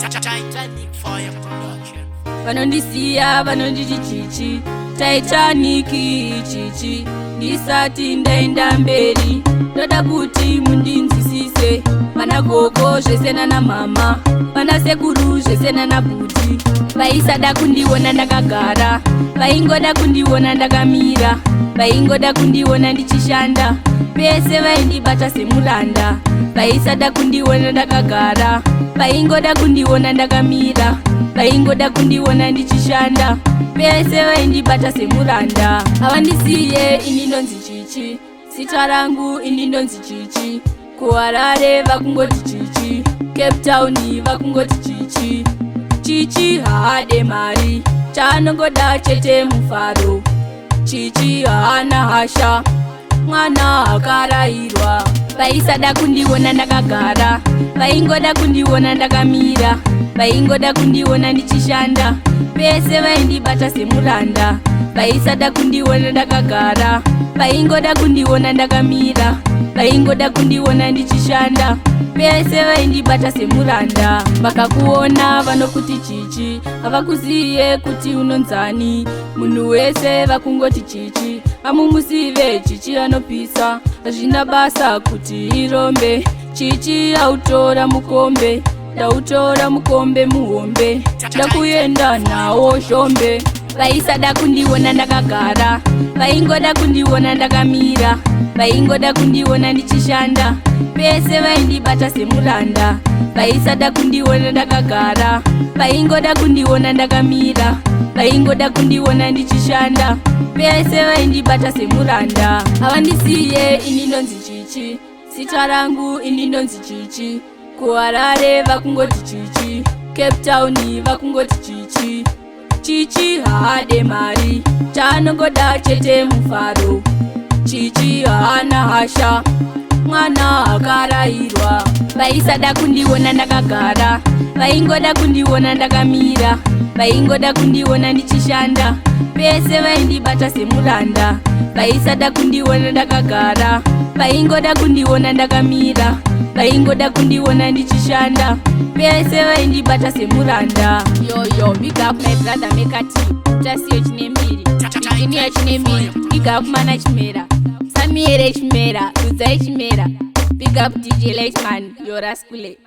Tytanic Fire Production. Vanondisiya Vanonditi Chichi, Tytanic Chichi. Ndisati ndaenda mberi, ndoda kuti mundinzwisise. Mana gogo zvesena na mama, mana sekuru zvesena na budi. Vaisada kundiona ndakagara, vaingoda kundiona ndakamira, vaingoda kundiona ndichishanda, pese vaindibata semuranda. Vaisada kundiona ndakagara, vaingoda kundiona ndakamira, vaingoda kundiona ndichishanda, pese vaindibata semuranda. Havandisiye ini ndonzi Chichi, zita rangu ini ndonzi Chichi. kuHarare vakungoti Chichi, Cape Town vakungoti Chichi. Chichi haade mari, chaanongoda chete mufaro. Chichi haana hasha, mwana akarairwa. Vaisada kundiona ndakagara, vaingoda kundiona ndakamira, vaingoda kundiona ndichishanda, pese vaindibata semuranda. Vaisada kundiona ndakagara, vaingoda kundiona ndakamira, vaingoda kundiona ndichishanda, pese vaindibata semuranda. Vakakuona vanokuti Chichi, havakuziye kuti unonzani. Munhu wese vakungoti Chichi, hamumuzive Chichi anopisa, hazvina basa kuti irombe. Chichi autora mukombe, ndautora mukombe muhombe, ndakuenda nawo shombe. Vaisada kundiona ndakagara, vaingoda kundiona ndakamira, vaingoda kundiona ndichishanda, pese vaindibata semuranda. Vaisada kundiona ndakagara, vaingoda kundiona ndakamira, vaingoda kundiona ndichishanda, pese vaindibata semuranda. Havandisiye ini ndonzi Chichi, zita rangu ini ndonzi Chichi. kuHarare vakungoti Chichi, Cape Town vakungoti Chichi. Chichi haade mari, chaanongoda chete mufaro. Chichi haana hasha, mwana akarairwa. Vaisada kundiona ndakagara, vaingoda kundiona ndakamira, vaingoda kundiona ndichishanda, pese vaindibata semuranda. Vaisada kundiona ndakagara, vaingoda kundiona ndakamira, vaingoda kundiona ndichishanda, pese vaindibata semuranda. Yo, big up my brother Mekati, Tasiyo Chinemiri, Engineer Chinemiri, big up Mana Chimera, Samiere Chimera, Uzai Chimera, big up DJ Lightman, Yoraskule.